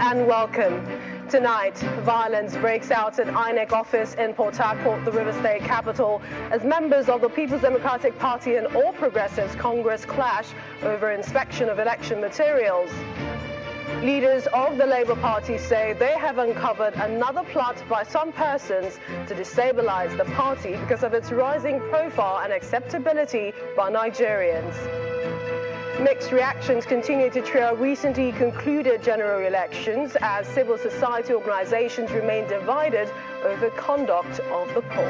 and welcome. Tonight, violence breaks out at INEC office in Port Harcourt, the River State capital, as members of the People's Democratic Party and All Progressives Congress clash over inspection of election materials. Leaders of the Labour Party say they have uncovered another plot by some persons to destabilise the party because of its rising profile and acceptability by Nigerians. Mixed reactions continue to trail recently concluded general elections as civil society organisations remain divided over conduct of the polls.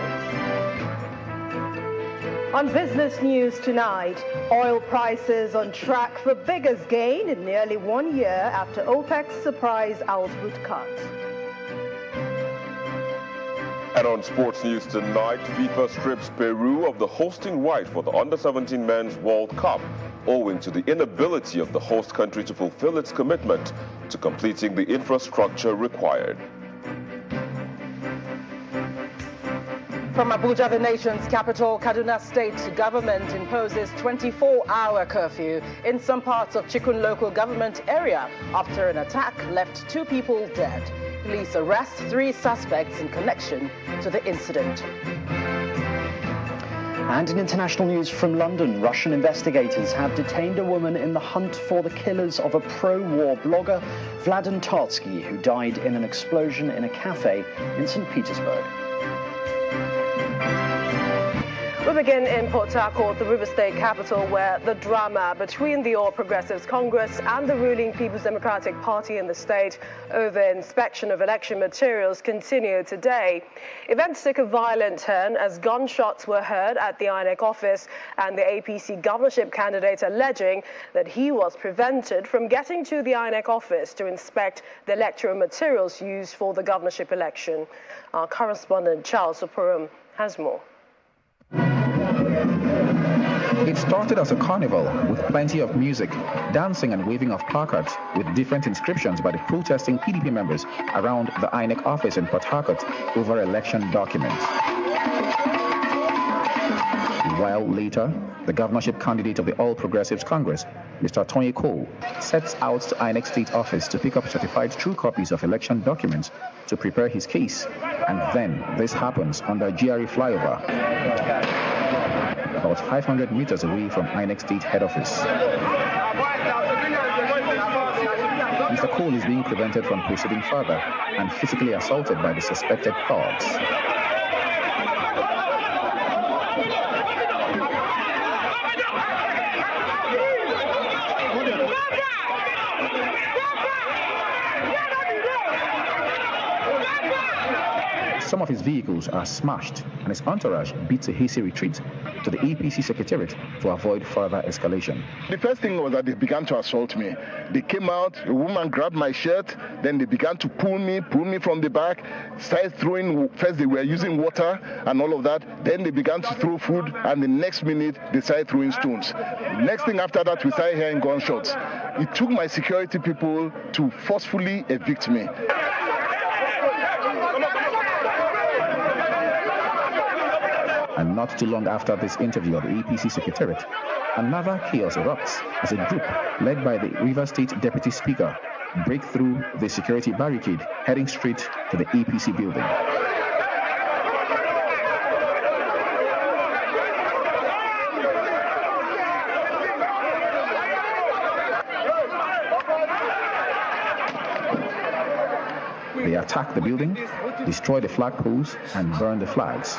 On business news tonight, oil prices on track for biggest gain in nearly 1 year after OPEC's surprise output cut. And on sports news tonight, FIFA strips Peru of the hosting right for the Under-17 Men's World Cup, owing to the inability of the host country to fulfill its commitment to completing the infrastructure required. From Abuja, the nation's capital, Kaduna State government imposes 24-hour curfew in some parts of Chikun local government area after an attack left 2 people dead. Police arrest 3 suspects in connection to the incident. And in international news from London, Russian investigators have detained a woman in the hunt for the killers of a pro-war blogger, Vladan Tartsky, who died in an explosion in a cafe in St. Petersburg. We begin in Port Harcourt, the River State capital, where the drama between the All Progressives Congress and the ruling People's Democratic Party in the state over inspection of election materials continue today. Events took a violent turn as gunshots were heard at the INEC office and the APC governorship candidate alleging that he was prevented from getting to the INEC office to inspect the electoral materials used for the governorship election. Our correspondent Charles Oporum has more. It started as a carnival with plenty of music, dancing and waving of placards with different inscriptions by the protesting PDP members around the INEC office in Port Harcourt over election documents. While later, the governorship candidate of the All Progressives Congress, Mr. Tony Cole, sets out to INEC State Office to pick up certified true copies of election documents to prepare his case. And then this happens under GRA flyover, about 500 meters away from INEC State head office. Mr. Cole is being prevented from proceeding further and physically assaulted by the suspected thugs. Some of his vehicles are smashed and his entourage beats a hasty retreat to the APC secretariat to avoid further escalation. The first thing was that they began to assault me. They came out, a woman grabbed my shirt, then they began to pull me from the back, started throwing, first they were using water and all of that, then they began to throw food, and the next minute they started throwing stones. Next thing after that, we started hearing gunshots. It took my security people to forcefully evict me. And not too long after this interview at the APC Secretariat, another chaos erupts as a group led by the Rivers State Deputy Speaker break through the security barricade heading straight to the APC building. They attack the building, destroy the flagpoles, and burn the flags.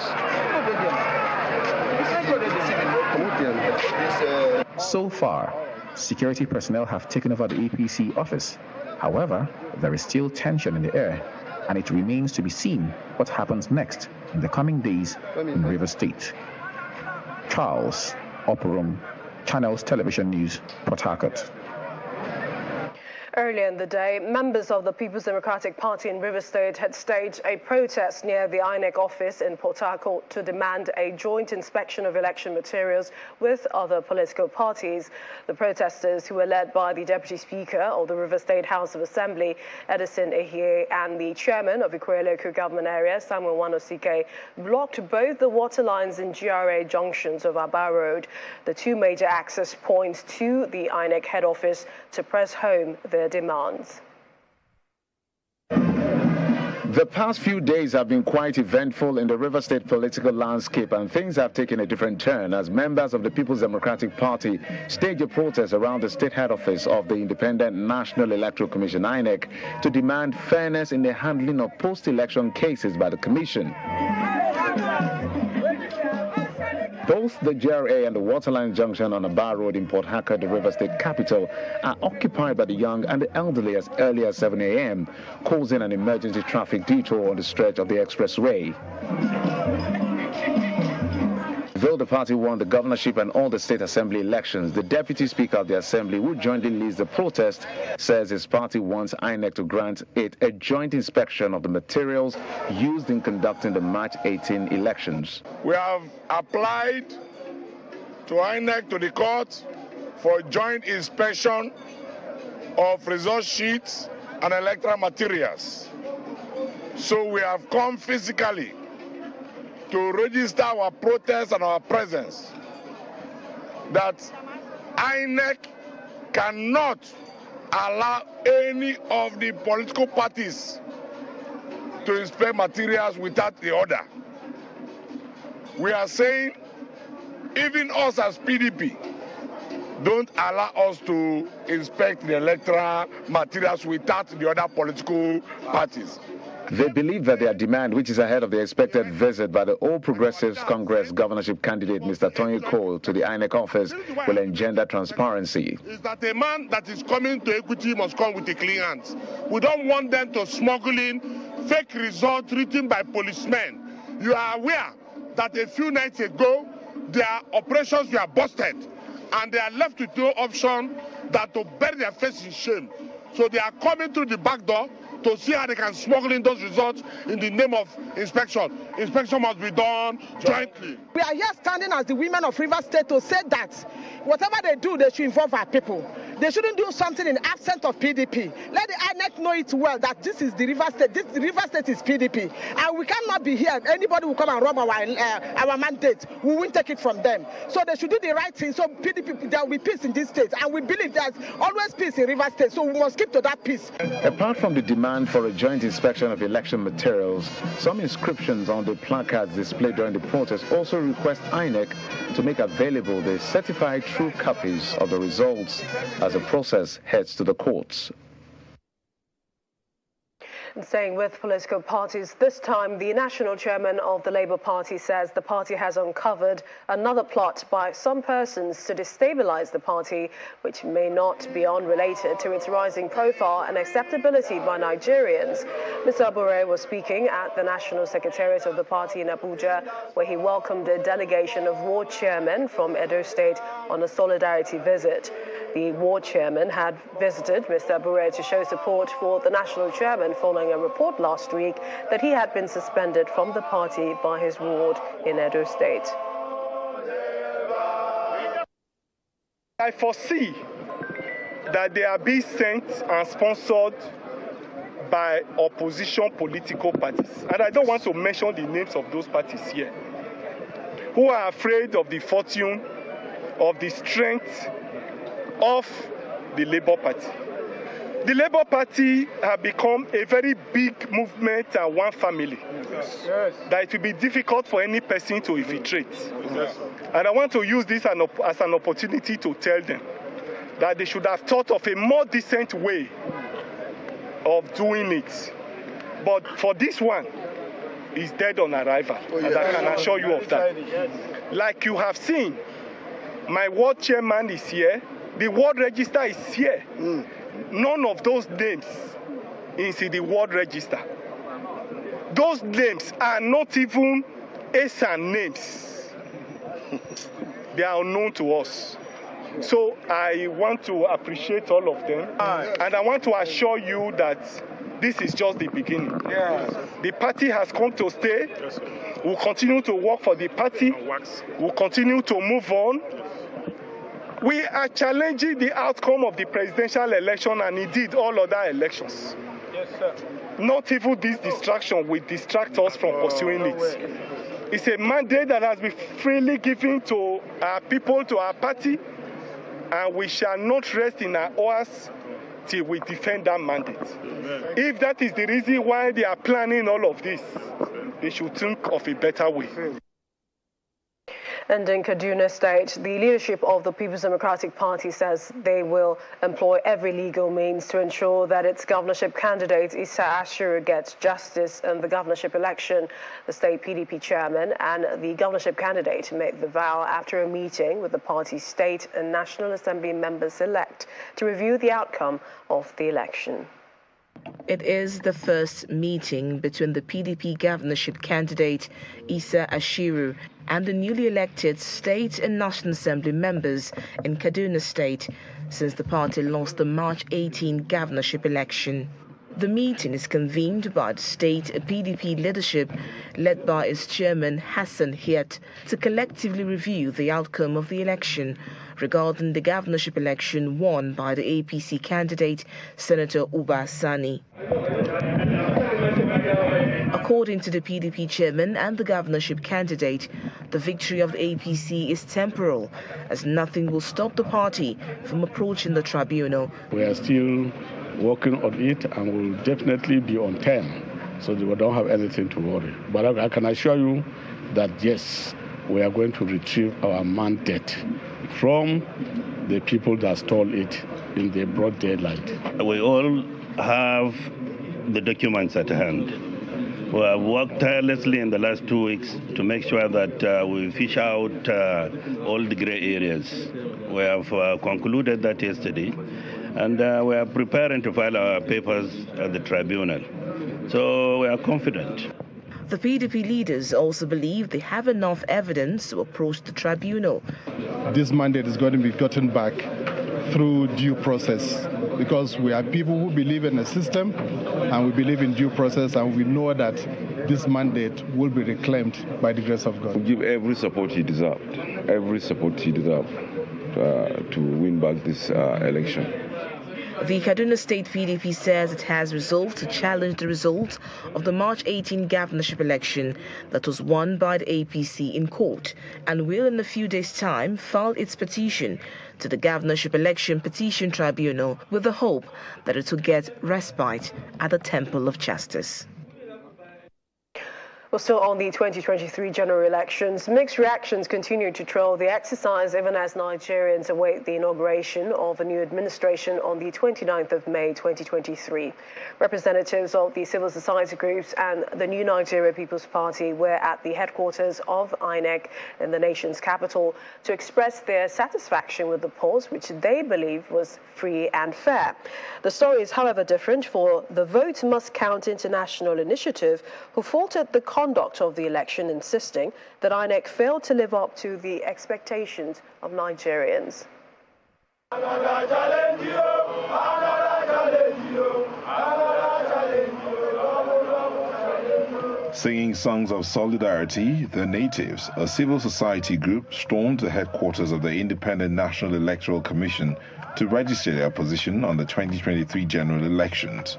So far, security personnel have taken over the APC office. However, there is still tension in the air, and it remains to be seen what happens next in the coming days in Rivers State. Charles Oporum, Channels Television News, Port Harcourt. Earlier in the day, members of the People's Democratic Party in River State had staged a protest near the INEC office in Port Harcourt to demand a joint inspection of election materials with other political parties. The protesters, who were led by the Deputy Speaker of the River State House of Assembly, Edison Ehie, and the Chairman of Ikoyi Local Government Area, Samuel Wanosike, blocked both the water lines and GRA junctions of Aba Road, the 2 major access points to the INEC head office, to press home their demands. The past few days have been quite eventful in the River State political landscape, and things have taken a different turn as members of the People's Democratic Party staged a protest around the state head office of the Independent National Electoral Commission, INEC, to demand fairness in the handling of post-election cases by the Commission. Both the GRA and the Waterline Junction on Aba Road in Port Harcourt, the River State capital, are occupied by the young and the elderly as early as 7 a.m., causing an emergency traffic detour on the stretch of the expressway. Though the party won the governorship and all the state assembly elections, the deputy speaker of the assembly, who jointly leads the protest, says his party wants INEC to grant it a joint inspection of the materials used in conducting the March 18 elections. We have applied to INEC, to the court, for joint inspection of result sheets and electoral materials. So we have come physically to register our protest and our presence, that INEC cannot allow any of the political parties to inspect materials without the order. We are saying, even us as PDP, don't allow us to inspect the electoral materials without the other political parties. They believe that their demand, which is ahead of the expected visit by the All Progressives Congress governorship candidate Mr. Tony Cole to the INEC office, will engender transparency. Is that a man that is coming to Equity must come with a clean hands. We don't want them to smuggle in fake results written by policemen. You are aware that a few nights ago, their operations were busted, and they are left with no option than to bury their face in shame. So they are coming through the back door to see how they can smuggle in those results in the name of inspection. Inspection must be done jointly. We are here standing as the women of River State to say that whatever they do, they should involve our people. They shouldn't do something in absence of PDP. Let the INEC know it well that this is the River State. The River State is PDP, and we cannot be here. Anybody will come and rob our mandate. We won't take it from them. So they should do the right thing. So PDP, there will be peace in this state, and we believe there's always peace in River State. So we must keep to that peace. Apart from the demand for a joint inspection of election materials, some inscriptions on the placards displayed during the protest also request INEC to make available the certified true copies of the results as the process heads to the courts. Staying with political parties, this time the national chairman of the Labour Party says the party has uncovered another plot by some persons to destabilise the party, which may not be unrelated to its rising profile and acceptability by Nigerians. Mr. Abure was speaking at the National Secretariat of the party in Abuja, where he welcomed a delegation of ward chairmen from Edo State on a solidarity visit. The ward chairman had visited Mr. Abure to show support for the national chairman following a report last week that he had been suspended from the party by his ward in Edo State. I foresee that they are being sent and sponsored by opposition political parties. And I don't want to mention the names of those parties here, who are afraid of the fortune, of the strength of the Labour Party. The Labour Party have become a very big movement and one family. Yes. That it will be difficult for any person to infiltrate. Yes. And I want to use this as an opportunity to tell them that they should have thought of a more decent way of doing it. But for this one, it's dead on arrival. And I can assure you of that. Like you have seen, my ward chairman is here. The ward register is here. None of those names is in the ward register. Those names are not even ASAN names. They are unknown to us. So I want to appreciate all of them. And I want to assure you that this is just the beginning. Yes. The party has come to stay. Yes, we'll continue to work for the party. We'll continue to move on. We are challenging the outcome of the presidential election and indeed all other elections. Yes, sir. Not even this distraction will distract us from pursuing it. It's a mandate that has been freely given to our people, to our party, and we shall not rest in our oars till we defend that mandate. If that is the reason why they are planning all of this, they should think of a better way. And in Kaduna State, the leadership of the People's Democratic Party says they will employ every legal means to ensure that its governorship candidate, Issa Ashiru, gets justice in the governorship election. The state PDP chairman and the governorship candidate made the vow after a meeting with the party's state and National Assembly members-elect to review the outcome of the election. It is the first meeting between the PDP governorship candidate Issa Ashiru and the newly elected state and National Assembly members in Kaduna State since the party lost the March 18 governorship election. The meeting is convened by the state PDP leadership led by its chairman Hassan Hiat to collectively review the outcome of the election regarding the governorship election won by the APC candidate Senator Uba Sani. According to the PDP chairman and the governorship candidate, the victory of the APC is temporal, as nothing will stop the party from approaching the tribunal. We are still working on it and will definitely be on 10, so we don't have anything to worry. But I can assure you that yes, we are going to retrieve our mandate from the people that stole it in the broad daylight. We all have the documents at hand. We have worked tirelessly in the last 2 weeks to make sure that we fish out all the gray areas. We have concluded that yesterday, and we are preparing to file our papers at the tribunal. So we are confident. The PDP leaders also believe they have enough evidence to approach the tribunal. This mandate is going to be gotten back through due process, because we are people who believe in the system and we believe in due process, and we know that this mandate will be reclaimed by the grace of God. We give every support he deserved, to win back this election. The Kaduna State PDP says it has resolved to challenge the result of the March 18 governorship election that was won by the APC in court, and will in a few days' time file its petition to the Governorship Election Petition Tribunal with the hope that it will get respite at the Temple of Justice. Well, still on the 2023 general elections, mixed reactions continue to trail the exercise even as Nigerians await the inauguration of a new administration on the 29th of May 2023. Representatives of the civil society groups and the New Nigeria People's Party were at the headquarters of INEC in the nation's capital to express their satisfaction with the polls, which they believe was free and fair. The story is, however, different for the Vote Must Count International Initiative, who faulted the conduct of the election, insisting that INEC failed to live up to the expectations of Nigerians. Singing songs of solidarity, the Natives, a civil society group, stormed the headquarters of the Independent National Electoral Commission to register their position on the 2023 general elections.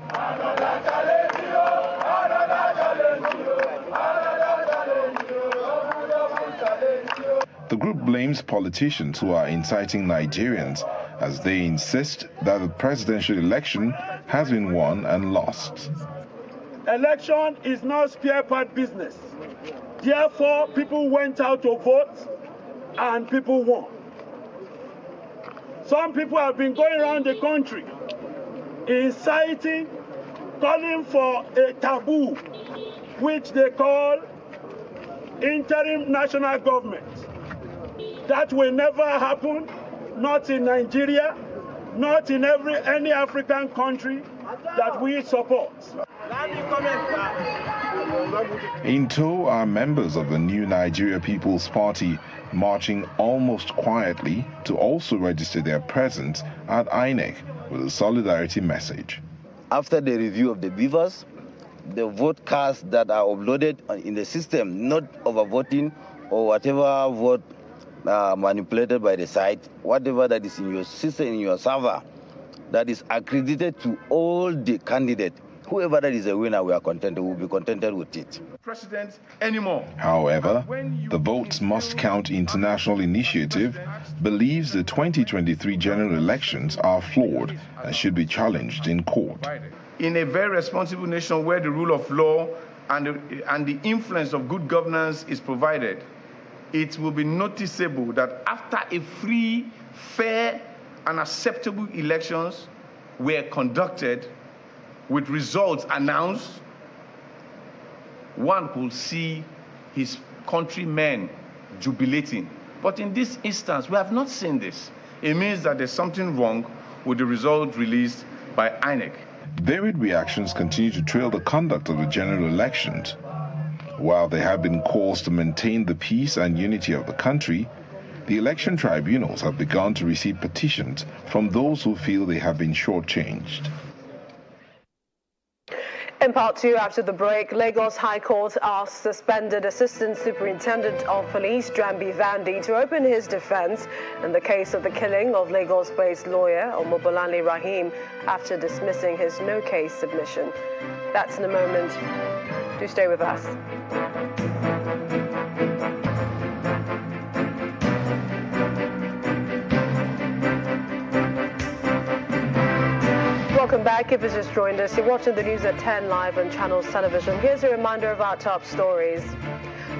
The group blames politicians who are inciting Nigerians as they insist that the presidential election has been won and lost. Election is not spare part business. Therefore, people went out to vote and people won. Some people have been going around the country inciting, calling for a taboo, which they call interim national government. That will never happen, not in Nigeria, not in any African country that we support. In tow are members of the New Nigeria People's Party, marching almost quietly to also register their presence at INEC with a solidarity message. After the review of the beavers, the vote cards that are uploaded in the system, not overvoting or whatever vote manipulated by the site, whatever that is in your system, in your server, that is accredited to all the candidates whoever that is a winner, we are contented. We'll be contented with it. President anymore. However, the Votes Must Count International Initiative believes the 2023 general elections are flawed and should be challenged in court. In a very responsible nation where the rule of law and the influence of good governance is provided, it will be noticeable that after a free, fair, and acceptable elections were conducted with results announced, one could see his countrymen jubilating. But in this instance, we have not seen this. It means that there's something wrong with the result released by INEC. Varied reactions continue to trail the conduct of the general elections. While there have been calls to maintain the peace and unity of the country, the election tribunals have begun to receive petitions from those who feel they have been shortchanged. In part two, after the break, Lagos High Court asked suspended Assistant Superintendent of Police Drambi Vandi to open his defense in the case of the killing of Lagos-based lawyer Omobolani Rahim after dismissing his no-case submission. That's in a moment. Do stay with us. Welcome back. If you just joined us, you're watching the news at 10 live on Channels Television. Here's a reminder of our top stories.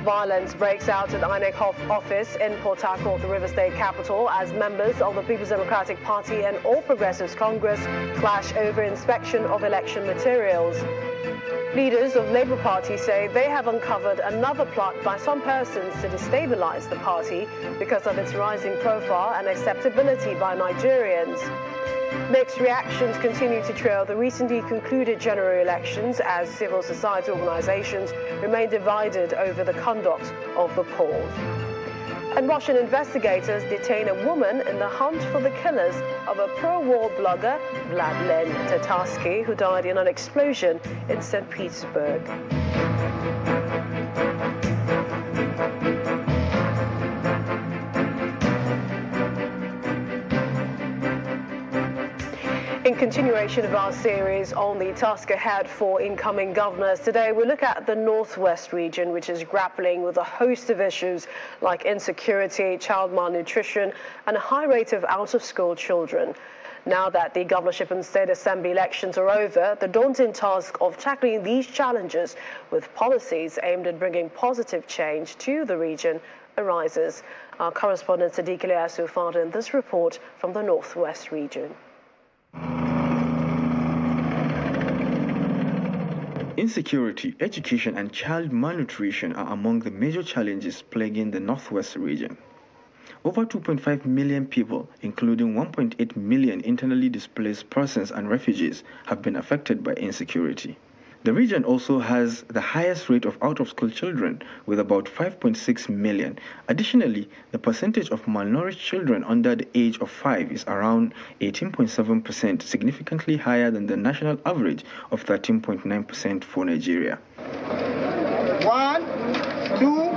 Violence breaks out at INEC office in Port Harcourt, the River State capital, as members of the People's Democratic Party and All Progressives Congress clash over inspection of election materials. Leaders of Labour Party say they have uncovered another plot by some persons to destabilise the party because of its rising profile and acceptability by Nigerians. Mixed reactions continue to trail the recently concluded general elections as civil society organisations remain divided over the conduct of the polls. And Russian investigators detain a woman in the hunt for the killers of a pro-war blogger, Vladlen Tatarsky, who died in an explosion in St. Petersburg. In continuation of our series on the task ahead for incoming governors, today we look at the Northwest region, which is grappling with a host of issues like insecurity, child malnutrition, and a high rate of out-of-school children. Now that the governorship and state assembly elections are over, the daunting task of tackling these challenges with policies aimed at bringing positive change to the region arises. Our correspondent Sadiq Ilyasu found in this report from the Northwest region. Insecurity, education, and child malnutrition are among the major challenges plaguing the Northwest region. Over 2.5 million people, including 1.8 million internally displaced persons and refugees, have been affected by insecurity. The region also has the highest rate of out-of-school children, with about 5.6 million. Additionally, the percentage of malnourished children under the age of 5 is around 18.7%, significantly higher than the national average of 13.9% for Nigeria. 1, 2,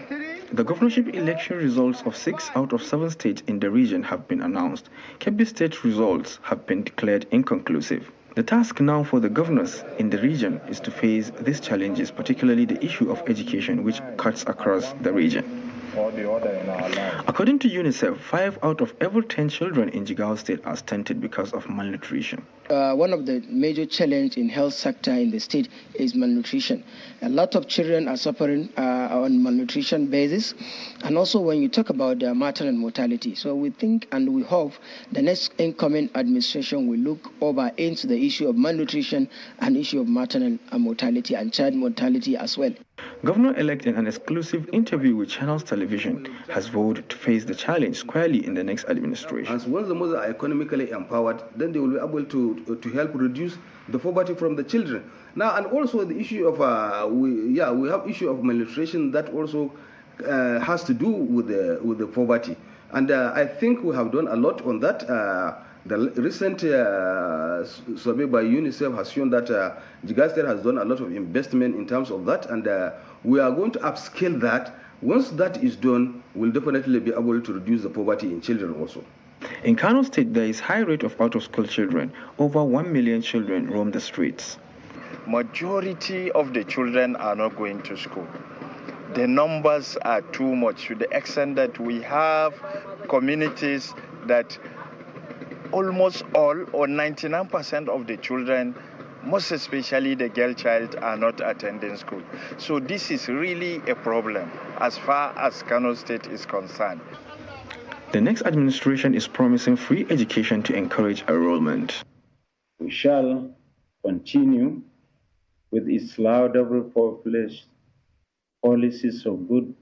3. The governorship election results of 6 out of 7 states in the region have been announced. Kebbi State results have been declared inconclusive. The task now for the governors in the region is to face these challenges, particularly the issue of education, which cuts across the region. According to UNICEF, 5 out of every 10 children in Jigawa State are stunted because of malnutrition. One of the major challenges in health sector in the state is malnutrition. A lot of children are suffering on malnutrition basis, and also when you talk about their maternal mortality. So we think and we hope the next incoming administration will look over into the issue of malnutrition and issue of maternal mortality and child mortality as well. Governor-elect, in an exclusive interview with Channels Television, has vowed to face the challenge squarely in the next administration. As once the mothers are economically empowered, then they will be able to help reduce the poverty from the children. Now, and also the issue of we have issue of malnutrition that also has to do with the poverty, and I think we have done a lot on that. The recent survey by UNICEF has shown that Jigawa State has done a lot of investment in terms of that, and we are going to upscale that. Once that is done, we'll definitely be able to reduce the poverty in children also. In Kano State, there is high rate of out-of-school children. Over 1 million children roam the streets. majority of the children are not going to school. The numbers are too much, to the extent that we have communities that almost all or 99% of the children, most especially the girl child, are not attending school. So this is really a problem as far as Kano State is concerned. The next administration is promising free education to encourage enrollment. We shall continue with its laudable policies of good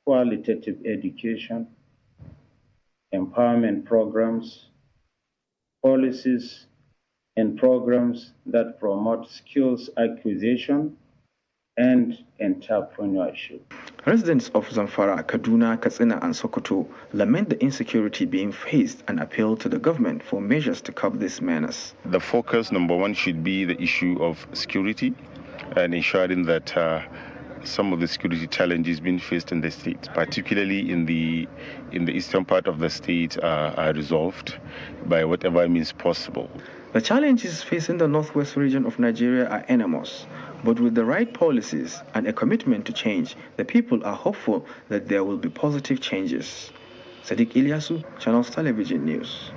qualitative education, empowerment programs, policies and programs that promote skills acquisition and entrepreneurship. Residents of Zamfara, Kaduna, Katsina, and Sokoto lament the insecurity being faced and appeal to the government for measures to curb this menace. The focus, number one, should be the issue of security and ensuring that some of the security challenges being faced in the state, particularly in the eastern part of the state, are resolved by whatever means possible. The challenges facing the northwest region of Nigeria are enormous, but with the right policies and a commitment to change, the people are hopeful that there will be positive changes. Sadiq Ilyasu, Channels Television News.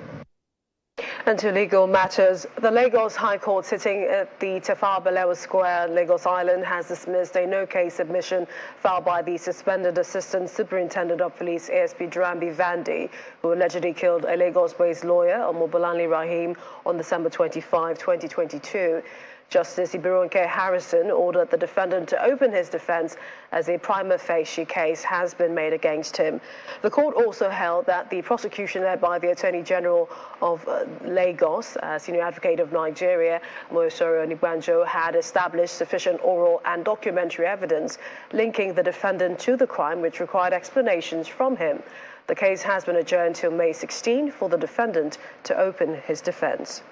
And to legal matters, the Lagos High Court sitting at the Tafawa Balewa Square, Lagos Island, has dismissed a no-case submission filed by the suspended Assistant Superintendent of Police ASP Durambi Vandi, who allegedly killed a Lagos-based lawyer, Omobolani Rahim, on December 25, 2022. Justice Ibironke Harrison ordered the defendant to open his defense as a prima facie case has been made against him. The court also held that the prosecution led by the Attorney General of Lagos, Senior Advocate of Nigeria, Moyosoro Onigbanjo, had established sufficient oral and documentary evidence linking the defendant to the crime, which required explanations from him. The case has been adjourned till May 16 for the defendant to open his defense.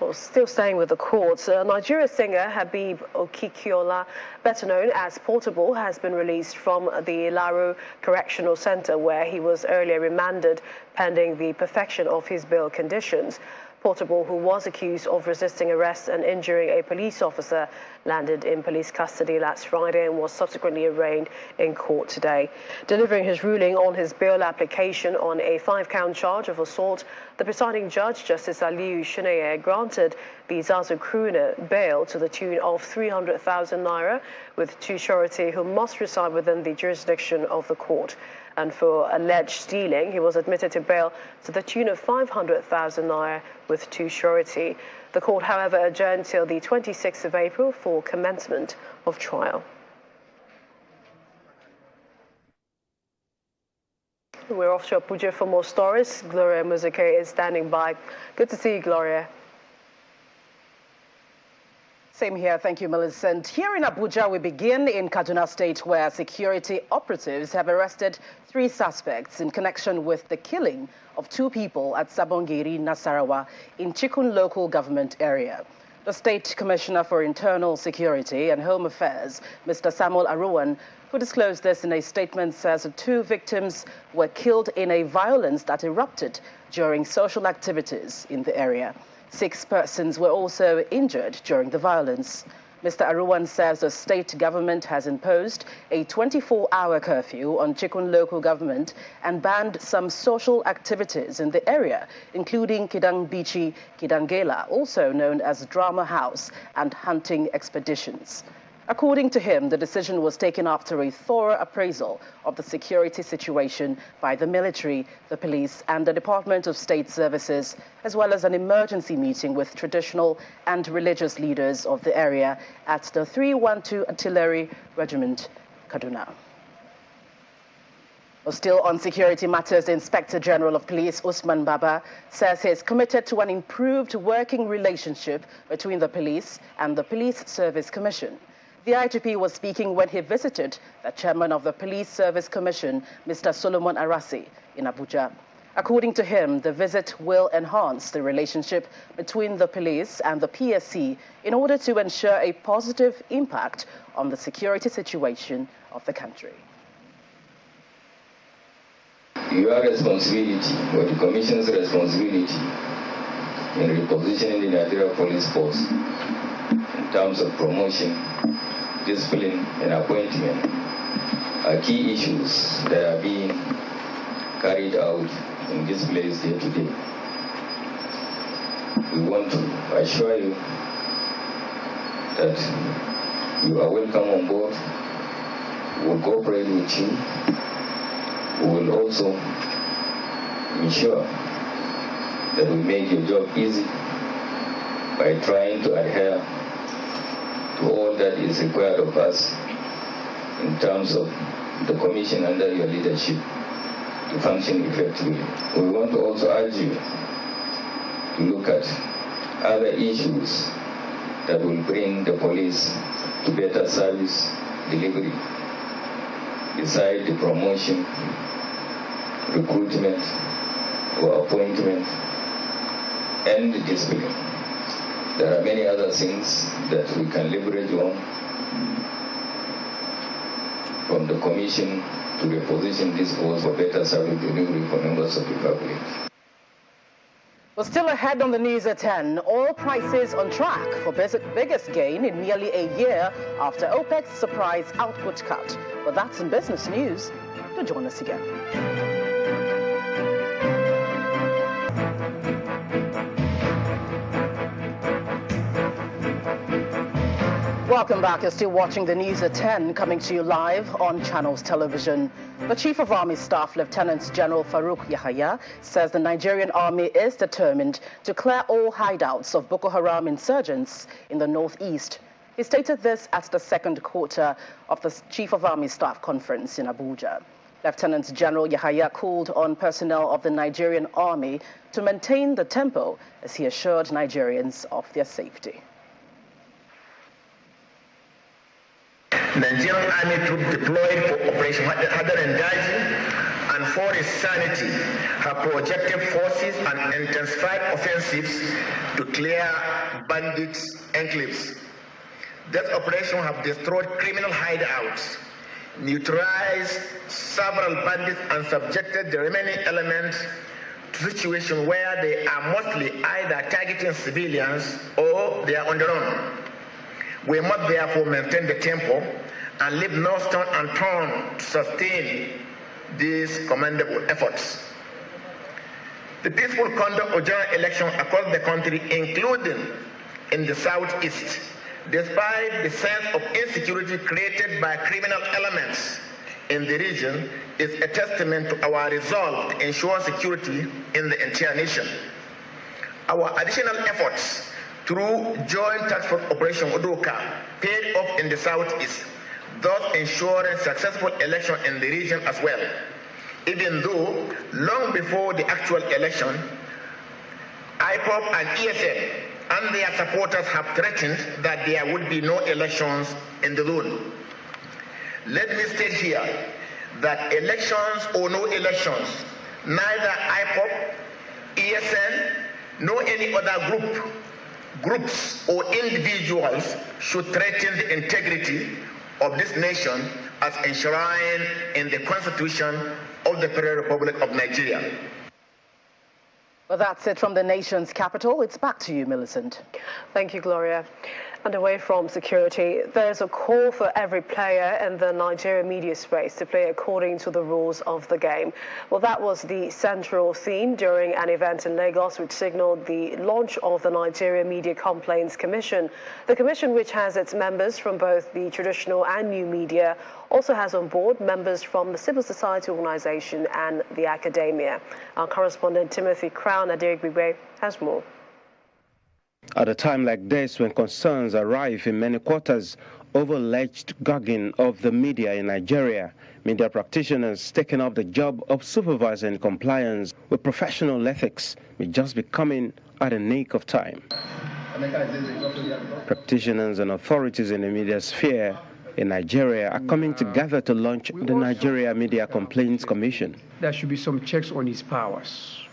Well, still staying with the courts, Nigeria singer Habib Okikiola, better known as Portable, has been released from the Ilaro Correctional Center, where he was earlier remanded pending the perfection of his bail conditions. Portable, who was accused of resisting arrest and injuring a police officer, landed in police custody last Friday and was subsequently arraigned in court today. Delivering his ruling on his bail application on a 5-count charge of assault, the presiding judge, Justice Aliyu Shineye, granted the Zazu Kruna bail to the tune of 300,000 naira, with two surety who must reside within the jurisdiction of the court. And for alleged stealing, he was admitted to bail to the tune of 500,000 naira with two surety. The court, however, adjourned till the 26th of April for commencement of trial. We're off to Abuja for more stories. Gloria Muzike is standing by. Good to see you, Gloria. Same here. Thank you, Millicent. Here in Abuja, we begin in Kaduna State, where security operatives have arrested 3 suspects in connection with the killing of 2 people at Sabongiri, Nasarawa, in Chikun local government area. The State Commissioner for Internal Security and Home Affairs, Mr. Samuel Aruwan, who disclosed this in a statement, says the 2 victims were killed in a violence that erupted during social activities in the area. 6 persons were also injured during the violence. Mr. Aruwan says the state government has imposed a 24-hour curfew on Chikun local government and banned some social activities in the area, including Kidang Bichi, Kidangela, also known as Drama House, and hunting expeditions. According to him, the decision was taken after a thorough appraisal of the security situation by the military, the police, and the Department of State Services, as well as an emergency meeting with traditional and religious leaders of the area at the 312 Artillery Regiment, Kaduna. Still on security matters, the Inspector General of Police, Usman Baba, says he is committed to an improved working relationship between the police and the Police Service Commission. The IGP was speaking when he visited the chairman of the Police Service Commission, Mr. Solomon Arasi, in Abuja. According to him, the visit will enhance the relationship between the police and the PSC in order to ensure a positive impact on the security situation of the country. Your responsibility, or the Commission's responsibility, in repositioning the Nigeria Police Force in terms of promotion, discipline, and appointment are key issues that are being carried out in this place day to day. We want to assure you that you are welcome on board. We will cooperate with you. We will also ensure that we make your job easy by trying to adhere to all that is required of us in terms of the commission under your leadership to function effectively. We want to also urge you to look at other issues that will bring the police to better service delivery, beside the promotion, recruitment, or appointment, and the discipline. There are many other things that we can leverage on, from the commission to reposition this force for better service delivery for members of the public. Well, still ahead on the news at 10, oil prices on track for biggest gain in nearly a year after OPEC's surprise output cut. Well, that's in business news. Do join us again. Welcome back. You're still watching the news at 10, coming to you live on Channels Television. The Chief of Army Staff, Lieutenant General Farouk Yahaya, says the Nigerian Army is determined to clear all hideouts of Boko Haram insurgents in the northeast. He stated this at the second quarter of the Chief of Army Staff conference in Abuja. Lieutenant General Yahaya called on personnel of the Nigerian Army to maintain the tempo as he assured Nigerians of their safety. Nigerian Army troops deployed for Operation Hadarendaji and for its sanity have projected forces and intensified offensives to clear bandits' enclaves. This operation have destroyed criminal hideouts, neutralized several bandits, and subjected the remaining elements to situations where they are mostly either targeting civilians or they are on their own. We must therefore maintain the tempo and leave no stone unturned to sustain these commendable efforts. The peaceful conduct of general elections across the country, including in the southeast, despite the sense of insecurity created by criminal elements in the region, is a testament to our resolve to ensure security in the entire nation. Our additional efforts through Joint Task Force Operation Udoka paid off in the southeast, thus ensuring successful election in the region as well. Even though long before the actual election, IPOP and ESN and their supporters have threatened that there would be no elections in the zone. Let me state here that elections or no elections, neither IPOP, ESN, nor any other groups or individuals should threaten the integrity of this nation as enshrined in the Constitution of the Federal Republic of Nigeria. Well, that's it from the nation's capital. It's back to you, Millicent. Thank you, Gloria. And away from security, there's a call for every player in the Nigerian media space to play according to the rules of the game. Well, that was the central theme during an event in Lagos, which signaled the launch of the Nigerian Media Complaints Commission. The commission, which has its members from both the traditional and new media, also has on board members from the civil society organization and the academia. Our correspondent Timothy Crown Adirigbe has more. At a time like this, when concerns are rife in many quarters over alleged gagging of the media in Nigeria, media practitioners taking up the job of supervising compliance with professional ethics may just be coming at a nick of time. Practitioners and authorities in the media sphere in Nigeria are coming together to launch the Nigeria Media Complaints Commission. There should be some checks on his powers.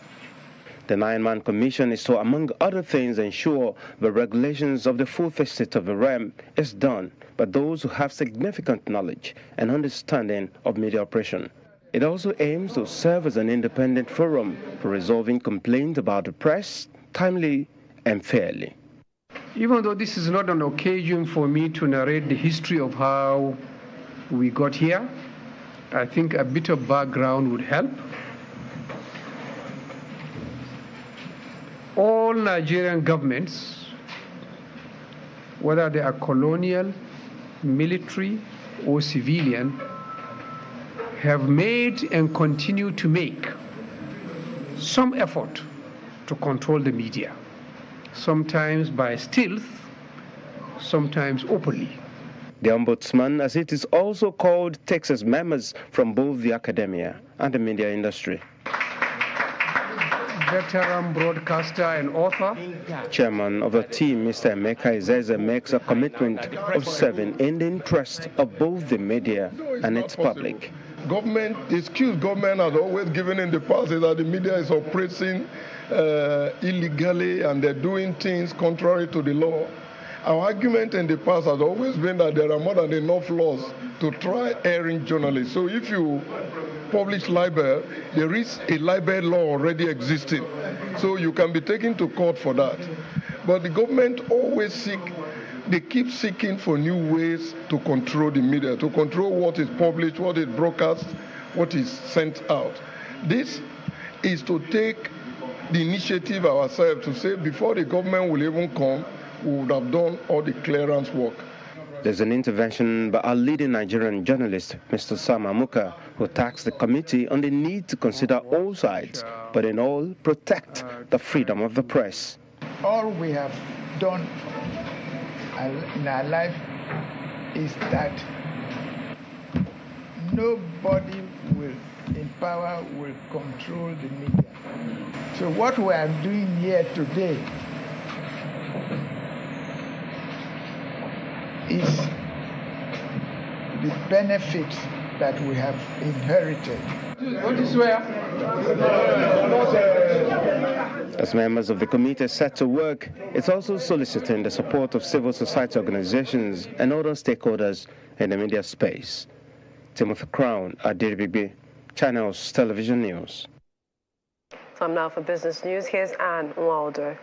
The 9-man commission is to, among other things, ensure the regulations of the full facet of the realm is done by those who have significant knowledge and understanding of media operation. It also aims to serve as an independent forum for resolving complaints about the press, timely and fairly. Even though this is not an occasion for me to narrate the history of how we got here, I think a bit of background would help. All Nigerian governments, whether they are colonial, military, or civilian, have made and continue to make some effort to control the media, sometimes by stealth, sometimes openly. The Ombudsman, as it is also called, takes as members from both the academia and the media industry. Veteran broadcaster and author. Chairman of the team, Mr. Emeka Izeze, makes a commitment of serving in the interest of both the media and its public. The excuse government has always given in the past is that the media is operating illegally and they're doing things contrary to the law. Our argument in the past has always been that there are more than enough laws to try erring journalists. So if you publish libel, there is a libel law already existing. So you can be taken to court for that. But the government always they keep seeking for new ways to control the media, to control what is published, what is broadcast, what is sent out. This is to take the initiative ourselves to say before the government will even come, we would have done all the clearance work. There's an intervention by our leading Nigerian journalist, Mr. Sam Amuka, who tasked the committee on the need to consider all sides, but in all, protect the freedom of the press. All we have done in our life is that nobody in power will control the media. So what we are doing here today is the benefits that we have inherited. As members of the committee set to work, it's also soliciting the support of civil society organizations and other stakeholders in the media space. Timothy Crown at DBB, Channels Television News. Time now for business news. Here's Anne Waldo.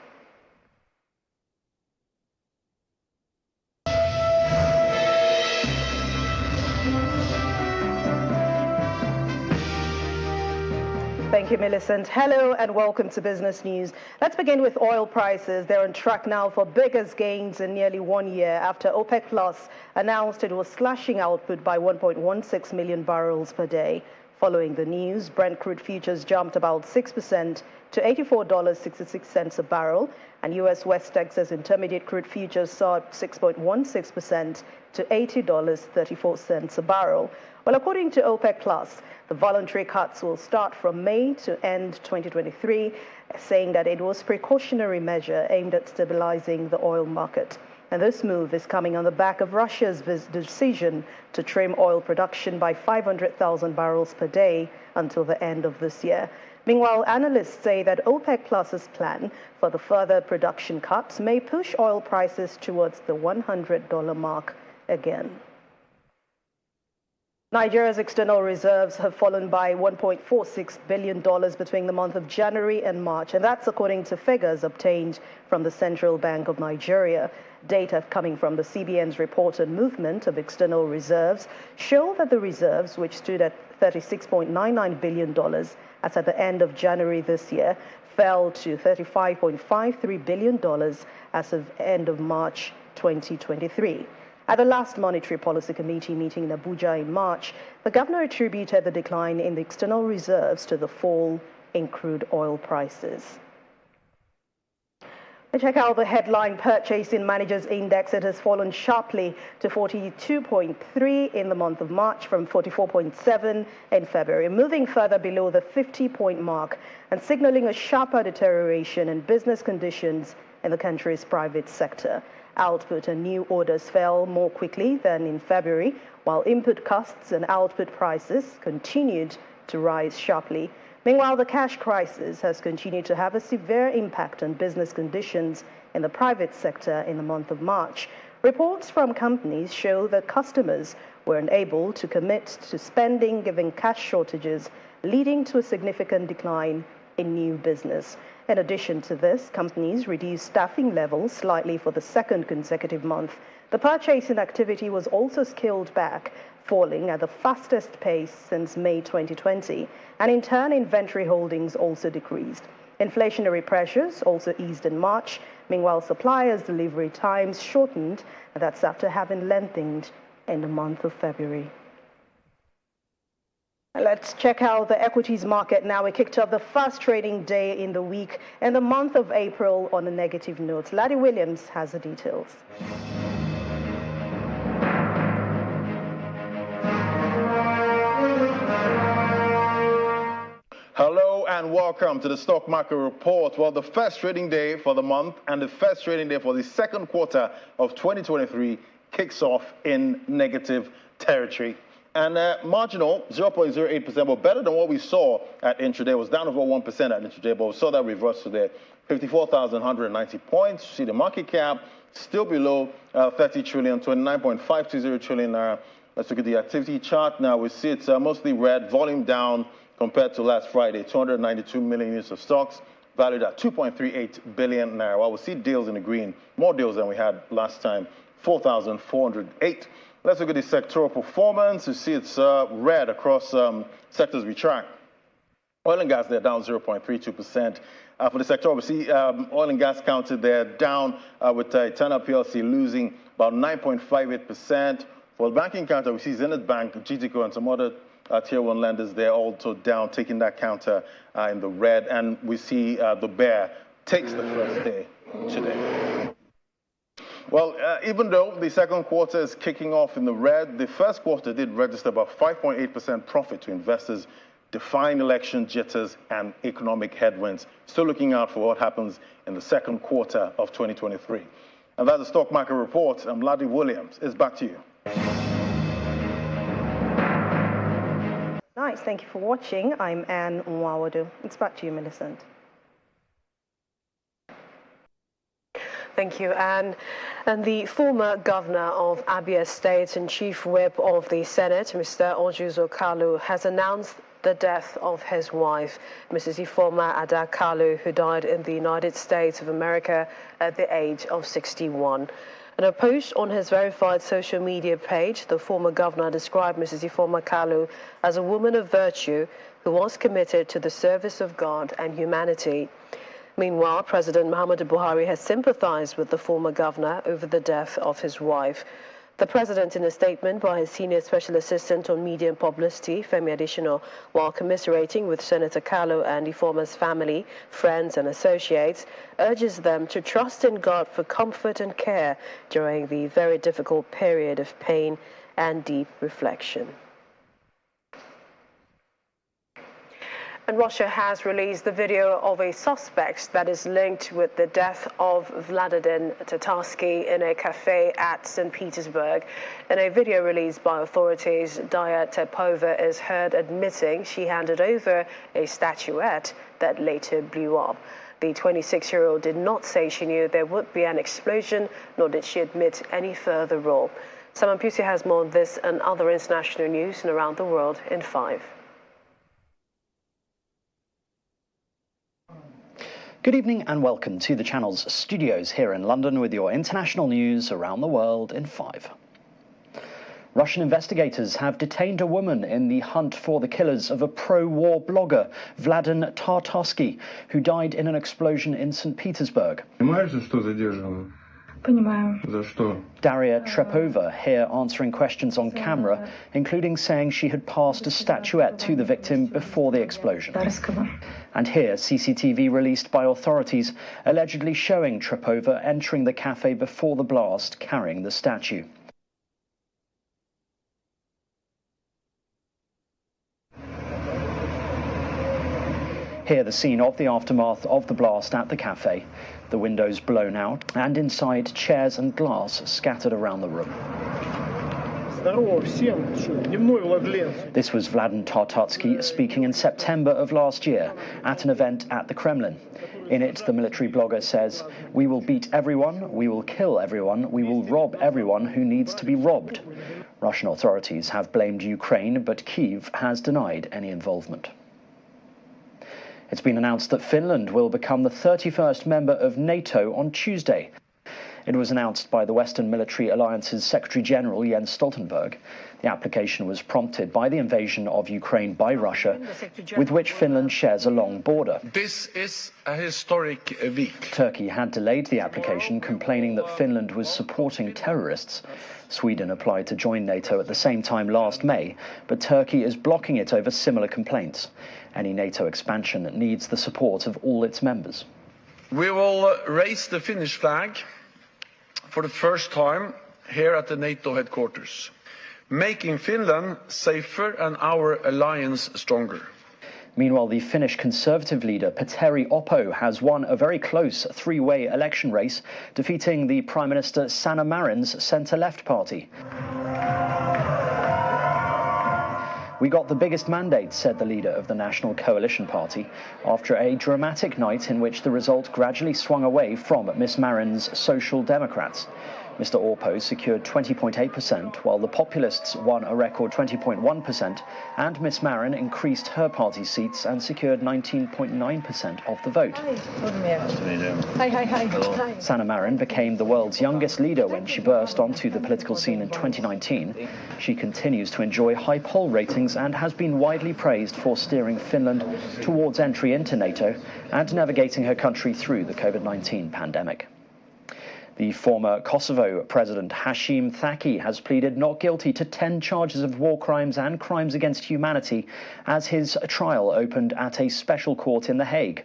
Thank you, Millicent. Hello and welcome to Business News. Let's begin with oil prices. They're on track now for biggest gains in nearly 1 year after OPEC Plus announced it was slashing output by 1.16 million barrels per day. Following the news, Brent crude futures jumped about 6% to $84.66 a barrel, and U.S. West Texas Intermediate crude futures saw 6.16% to $80.34 a barrel. Well, according to OPEC Plus, the voluntary cuts will start from May to end 2023, saying that it was a precautionary measure aimed at stabilizing the oil market. And this move is coming on the back of Russia's decision to trim oil production by 500,000 barrels per day until the end of this year. Meanwhile, analysts say that OPEC Plus's plan for the further production cuts may push oil prices towards the $100 mark again. Nigeria's external reserves have fallen by $1.46 billion between the month of January and March, and that's according to figures obtained from the Central Bank of Nigeria. Data coming from the CBN's report on movement of external reserves show that the reserves, which stood at $36.99 billion as at the end of January this year, fell to $35.53 billion as of end of March 2023. At the last Monetary Policy Committee meeting in Abuja in March, the governor attributed the decline in the external reserves to the fall in crude oil prices. We check out the headline Purchasing Managers Index. It has fallen sharply to 42.3 in the month of March from 44.7 in February, moving further below the 50-point mark and signaling a sharper deterioration in business conditions in the country's private sector. Output and new orders fell more quickly than in February, while input costs and output prices continued to rise sharply. Meanwhile, the cash crisis has continued to have a severe impact on business conditions in the private sector in the month of March. Reports from companies show that customers were unable to commit to spending given cash shortages, leading to a significant decline in new business. In addition to this, companies reduced staffing levels slightly for the second consecutive month. The purchasing activity was also scaled back, falling at the fastest pace since May 2020, and in turn, inventory holdings also decreased. Inflationary pressures also eased in March. Meanwhile, suppliers' delivery times shortened, and that's after having lengthened in the month of February. Let's check out the equities market now. We kicked off the first trading day in the week and the month of April on a negative note. Laddie Williams has the details. Hello and welcome to the Stock Market Report. Well, the first trading day for the month and the first trading day for the second quarter of 2023 kicks off in negative territory. And marginal 0.08%, but better than what we saw at intraday. It was down over 1% at intraday, but we saw that reverse today. 54,190 points. You see the market cap still below 30 trillion, 29.520 trillion naira. Let's look at the activity chart now. We see it's mostly red, volume down compared to last Friday, 292 million units of stocks, valued at 2.38 billion naira. Well, we see deals in the green, more deals than we had last time, 4,408. Let's look at the sectoral performance. You see it's red across sectors we track. Oil and gas, they're down 0.32%. For the sector, we see oil and gas counted there down with Eternal PLC losing about 9.58%. For the banking counter, we see Zenith Bank, GTCO, and some other Tier 1 lenders, they're also down, taking that counter in the red. And we see the bear takes the first day today. Well, even though the second quarter is kicking off in the red, the first quarter did register about 5.8% profit to investors, defying election jitters and economic headwinds. Still looking out for what happens in the second quarter of 2023. And that's the Stock Market Report. I'm Laddie Williams. It's back to you. Nice, thank you for watching. I'm Anne Nwawadu. It's back to you, Millicent. Thank you, Anne. And the former governor of Abia State and chief whip of the Senate, Mr. Ojuzo Kalu, has announced the death of his wife, Mrs. Ifeoma Ada Kalu, who died in the United States of America at the age of 61. In a post on his verified social media page, the former governor described Mrs. Ifeoma Kalu as a woman of virtue who was committed to the service of God and humanity. Meanwhile, President Muhammadu Buhari has sympathized with the former governor over the death of his wife. The president, in a statement by his senior special assistant on media and publicity, Femi Adesina, while commiserating with Senator Kalu and Ifeoma's family, friends and associates, urges them to trust in God for comfort and care during the very difficult period of pain and deep reflection. And Russia has released the video of a suspect that is linked with the death of Vladimir Tatarsky in a cafe at St. Petersburg. In a video released by authorities, Daya Tepova is heard admitting she handed over a statuette that later blew up. The 26-year-old did not say she knew there would be an explosion, nor did she admit any further role. Saman Pusi has more on this and other international news and around the world in 5. Good evening and welcome to the channel's studios here in London with your international news around the world in 5. Russian investigators have detained a woman in the hunt for the killers of a pro-war blogger, Vladimir Tatarsky, who died in an explosion in St. Petersburg. Daria Trepova here answering questions on camera, including saying she had passed a statuette to the victim before the explosion. And here, CCTV released by authorities, allegedly showing Trepova entering the cafe before the blast, carrying the statue. Here the scene of the aftermath of the blast at the cafe. The windows blown out, and inside chairs and glass scattered around the room. This was Vladimir Tatarsky speaking in September of last year at an event at the Kremlin. In it, the military blogger says, "We will beat everyone, we will kill everyone, we will rob everyone who needs to be robbed." Russian authorities have blamed Ukraine, but Kyiv has denied any involvement. It's been announced that Finland will become the 31st member of NATO on Tuesday. It was announced by the Western Military Alliance's Secretary-General Jens Stoltenberg. The application was prompted by the invasion of Ukraine by Russia, with which Finland shares a long border. This is a historic week. Turkey had delayed the application, complaining that Finland was supporting terrorists. Sweden applied to join NATO at the same time last May, but Turkey is blocking it over similar complaints. Any NATO expansion needs the support of all its members. We will raise the Finnish flag for the first time here at the NATO headquarters, making Finland safer and our alliance stronger. Meanwhile, the Finnish Conservative leader Petteri Orpo has won a very close three-way election race, defeating the Prime Minister Sanna Marin's centre-left party. We got the biggest mandate, said the leader of the National Coalition Party, after a dramatic night in which the result gradually swung away from Miss Marin's Social Democrats. Mr. Orpo secured 20.8%, while the Populists won a record 20.1%, and Miss Marin increased her party's seats and secured 19.9% of the vote. Hi. Sanna Marin became the world's youngest leader when she burst onto the political scene in 2019. She continues to enjoy high poll ratings and has been widely praised for steering Finland towards entry into NATO and navigating her country through the COVID-19 pandemic. The former Kosovo President Hashim Thaki has pleaded not guilty to 10 charges of war crimes and crimes against humanity as his trial opened at a special court in The Hague.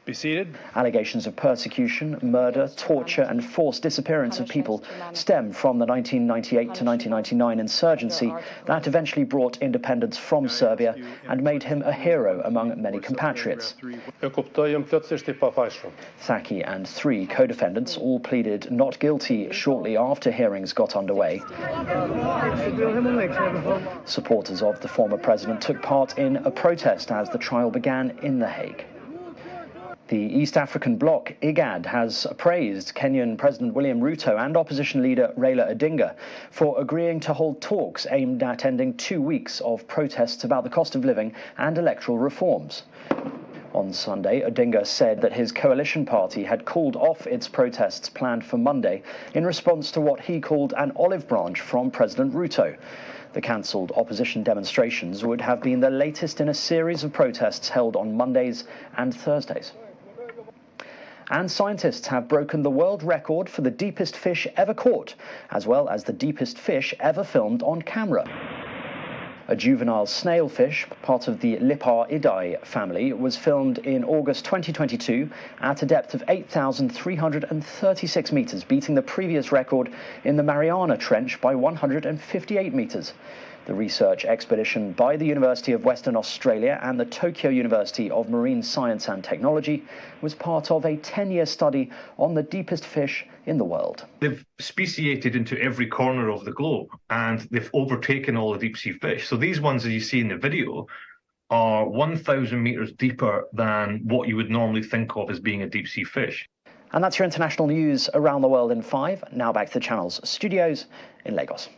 Be seated. Allegations of persecution, murder, torture and forced disappearance of people stem from the 1998 to 1999 insurgency that eventually brought independence from Serbia and made him a hero among many compatriots. Thaki and 3 co-defendants all pleaded not guilty shortly after hearings got underway. Supporters of the former president took part in a protest as the trial began in The Hague. The East African bloc, IGAD, has praised Kenyan President William Ruto and opposition leader Raila Odinga for agreeing to hold talks aimed at ending 2 weeks of protests about the cost of living and electoral reforms. On Sunday, Odinga said that his coalition party had called off its protests planned for Monday in response to what he called an olive branch from President Ruto. The cancelled opposition demonstrations would have been the latest in a series of protests held on Mondays and Thursdays. And scientists have broken the world record for the deepest fish ever caught, as well as the deepest fish ever filmed on camera. A juvenile snailfish, part of the Liparidae family, was filmed in August 2022 at a depth of 8,336 metres, beating the previous record in the Mariana Trench by 158 metres. The research expedition by the University of Western Australia and the Tokyo University of Marine Science and Technology was part of a 10-year study on the deepest fish in the world. They've speciated into every corner of the globe and they've overtaken all the deep sea fish. So these ones that you see in the video are 1,000 metres deeper than what you would normally think of as being a deep sea fish. And that's your international news around the world in 5. Now back to the channel's studios in Lagos.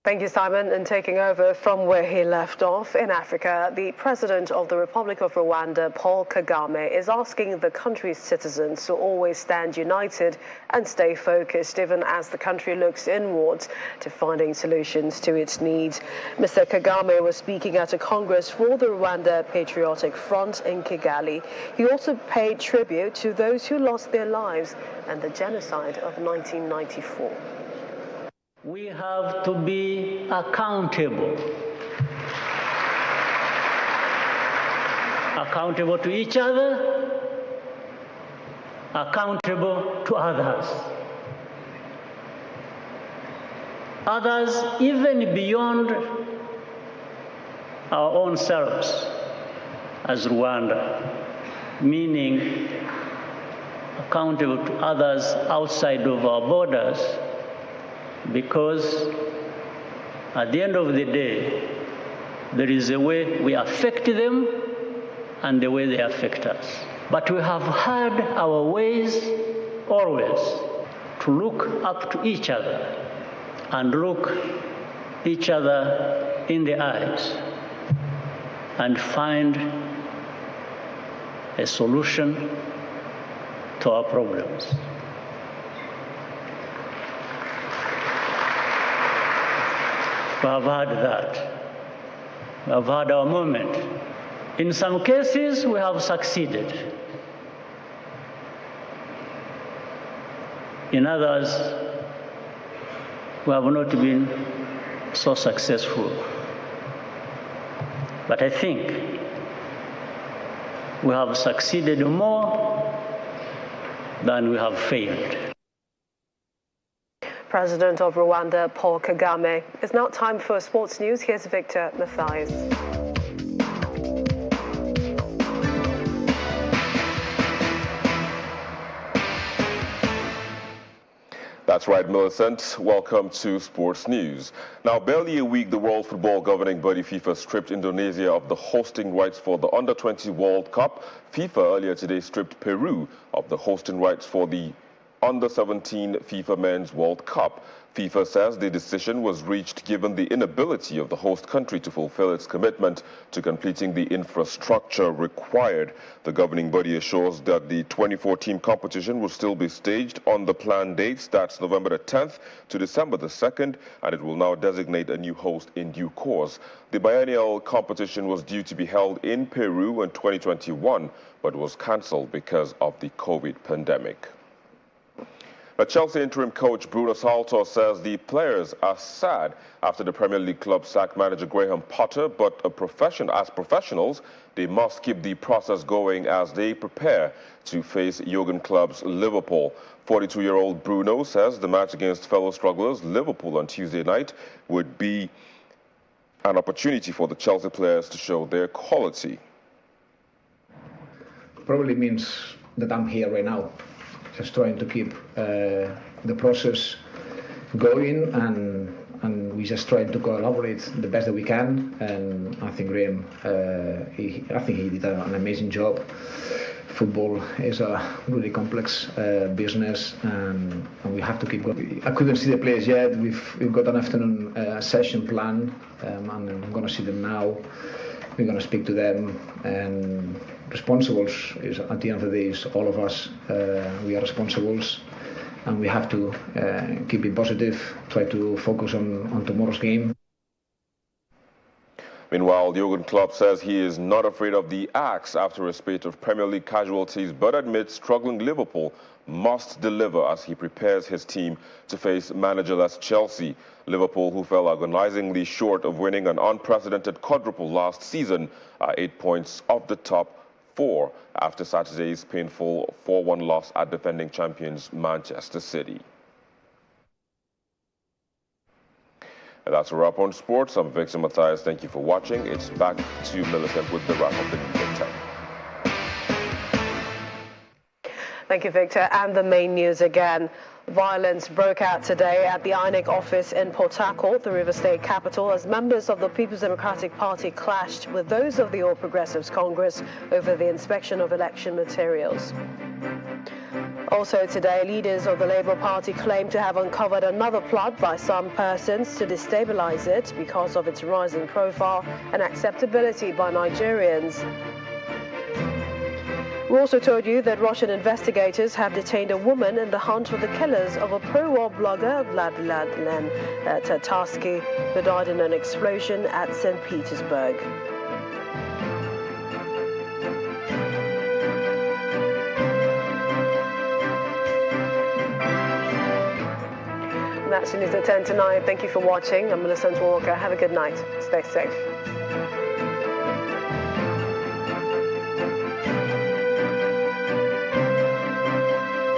Thank you, Simon. And taking over from where he left off in Africa, the president of the Republic of Rwanda, Paul Kagame, is asking the country's citizens to always stand united and stay focused, even as the country looks inwards to finding solutions to its needs. Mr. Kagame was speaking at a Congress for the Rwanda Patriotic Front in Kigali. He also paid tribute to those who lost their lives and the genocide of 1994. We have to be accountable. Accountable to each other, accountable to others. Others even beyond our own selves as Rwanda, meaning accountable to others outside of our borders, because at the end of the day, there is a way we affect them and the way they affect us. But we have had our ways always to look up to each other and look each other in the eyes and find a solution to our problems. We have had that. We have had our moment. In some cases, we have succeeded. In others, we have not been so successful. But I think we have succeeded more than we have failed. President of Rwanda, Paul Kagame. It's now time for sports news. Here's Victor Mathias. That's right, Millicent. Welcome to Sports News. Now, barely a week, the World Football Governing Body FIFA stripped Indonesia of the hosting rights for the Under-20 World Cup. FIFA earlier today stripped Peru of the hosting rights for the Under-17 FIFA Men's World Cup. FIFA says the decision was reached given the inability of the host country to fulfill its commitment to completing the infrastructure required. The governing body assures that the 24-team competition will still be staged on the planned dates. That's November the 10th to December the 2nd, and it will now designate a new host in due course. The biennial competition was due to be held in Peru in 2021, but was cancelled because of the COVID pandemic. Chelsea interim coach Bruno Saltor says the players are sad after the Premier League club sacked manager Graham Potter, but as professionals, they must keep the process going as they prepare to face Jurgen Klopp's Liverpool. 42-year-old Bruno says the match against fellow strugglers Liverpool on Tuesday night would be an opportunity for the Chelsea players to show their quality. Probably means that I'm here right now, just trying to keep the process going, and we just try to collaborate the best that we can. And I think Graham, he did an amazing job. Football is a really complex business, and we have to keep going. I couldn't see the players yet. We've got an afternoon session planned, and I'm going to see them now. We're going to speak to them, and responsibles is at the end of the day is all of us. We are responsibles, and we have to keep it positive, try to focus on tomorrow's game. Meanwhile, Jurgen Klopp says he is not afraid of the axe after a spate of Premier League casualties, but admits struggling Liverpool must deliver as he prepares his team to face managerless Chelsea. Liverpool, who fell agonizingly short of winning an unprecedented quadruple last season, are 8 points off the top 4 after Saturday's painful 4-1 loss at defending champions Manchester City. And that's a wrap on sports. I'm Victor Mathias. Thank you for watching. It's back to Millicent with the wrap of the news at 10. Thank you, Victor. And the main news again. Violence broke out today at the INEC office in Port Harcourt, the River State capital, as members of the People's Democratic Party clashed with those of the All Progressives Congress over the inspection of election materials. Also today, leaders of the Labour Party claim to have uncovered another plot by some persons to destabilise it because of its rising profile and acceptability by Nigerians. We also told you that Russian investigators have detained a woman in the hunt for the killers of a pro-war blogger, Vladimir Tatarsky, who died in an explosion at St. Petersburg. And that's the news at 10 tonight. Thank you for watching. I'm Millicent Walker. Have a good night. Stay safe.